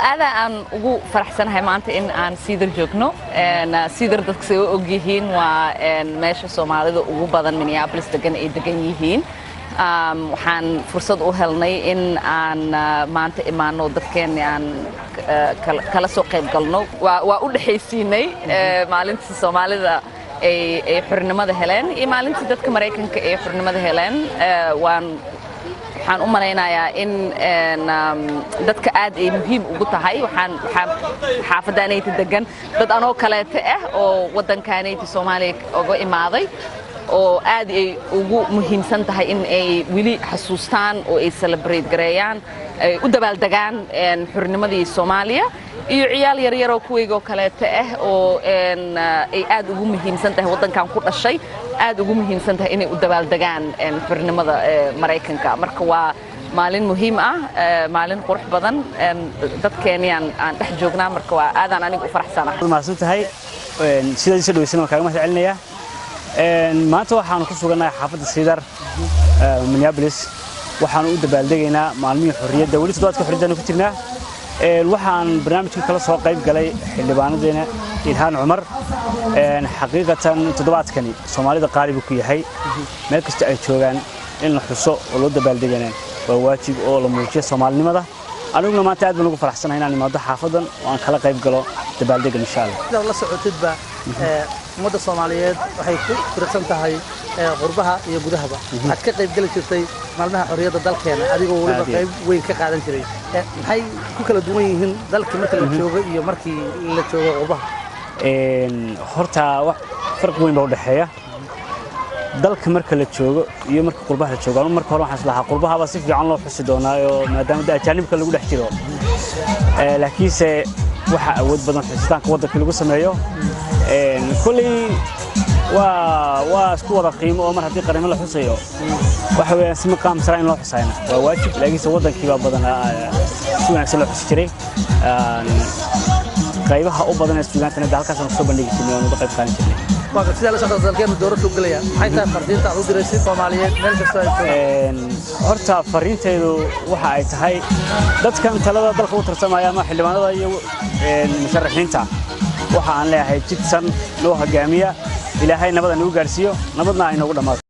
aada aan ugu faraxsanahay maanta in aan Cedar joogno Cedar dadka soo ogyihiin waa meesha Soomaalida ugu badan Minneapolis degan yihiin waxaan fursad u helnay in aan maanta imaano dadkeen aan kala soo qayb galno waa u dhaxaysiinay maalinta Soomaalida ay xornimada heleen iyo maalinta dadka Mareykanka ay xornimada heleen waxaan u maleynayaa in dadka aad ay muhiim ugu tahay waxaan xaafadaanayta degan dad anoo kaleete oo wadankaanayta Soomaaliya uga imaaday oo aad ay ugu muhiimsan tahay in ay wili xasuustaan oo ay celebrate gareeyaan ay u dabaaldegaan xornimadii Soomaaliya iyo ciyaal yar oo kuwayga kaleete oo ay aad ugu muhiimsan tahay wadankan ku dhashay aad ugu muhiimsan tahay inay u dabaaldegaan xornimada Mareykanka marka waa maalin muhiim maalin qurux badan dadkeeniyaan aan dhex joognaa marka waa aadaan anigu u faraxsanahay maasan tahay sida isoo dhaweysan kaaga mahad celinaya maanta waxaan ku suganahay xaafadda Cedar Minneapolis waxaan u dabaaldegaynaa maalmihii xorriyadda wali toddobaadka xorriyadda ku jirnaa waxaan barnaamijka kala soo qayb galay xildhibaanadeena Ilhaan Cumar xaqiiqatan toddobaadkani Soomaalida qaalibu ku yahay meel kasta ay joogaan in la xuso oo loo dabaaldegana waa waajib oo la muujiyo Soomaalinimada aniguna maanta aad baan ugu faraxsanahay inaan imaado xaafadan oo aan kala qayb galo dabaaldegan insha Allah la socotidba ummadda Soomaaliyeed waxay ku tirsan tahay qurbaha iyo gudahaba aad ka qayb gali jirtay maalmaha xorriyadda dalkeena adigoo waliba qayb weyn ka qaadan jiray maxay ku kala duwan yihiin dalka marka la joogo iyo markii la joogo qurbaha horta wax farq weyn baa u dhaxeeya dalka marka la joogo iyo marka qurbaha la joogo marka hore waxaan islahaa qurbaha ba si fiican loo xusi doonaayo maadaama ajaanibka lagu dhex jiro laakiinse waxa awood badan xusitaanka wadanka lagu sameeyo kulli waa isku wada qiimo oo mar haddii qarimo la xusayo waxa weeyaan si maqaam sare in loo xusayna waa waajib laakiinse wadankii baa badan si wanaagsan loo xusi jiray qaybaha u badan ee suugaantana halkaas aan soo bandhigi jirnay oo qayb qaadan jirnay waa sida la socdo dalkeenu doorasho galaya maxay tahay fariinta aad u diraysid Soomaaliyeed meel kasta ay joogaan horta fariinteedu waxa ay tahay dadkan talada dalka u tartamaya ama xildhibaanada iyo musharaxiinta waxa aan leeyahay jidsan loo hogaamiya ilaahay nabadna u gaarsiiyo nabadna ay noogu dhamaato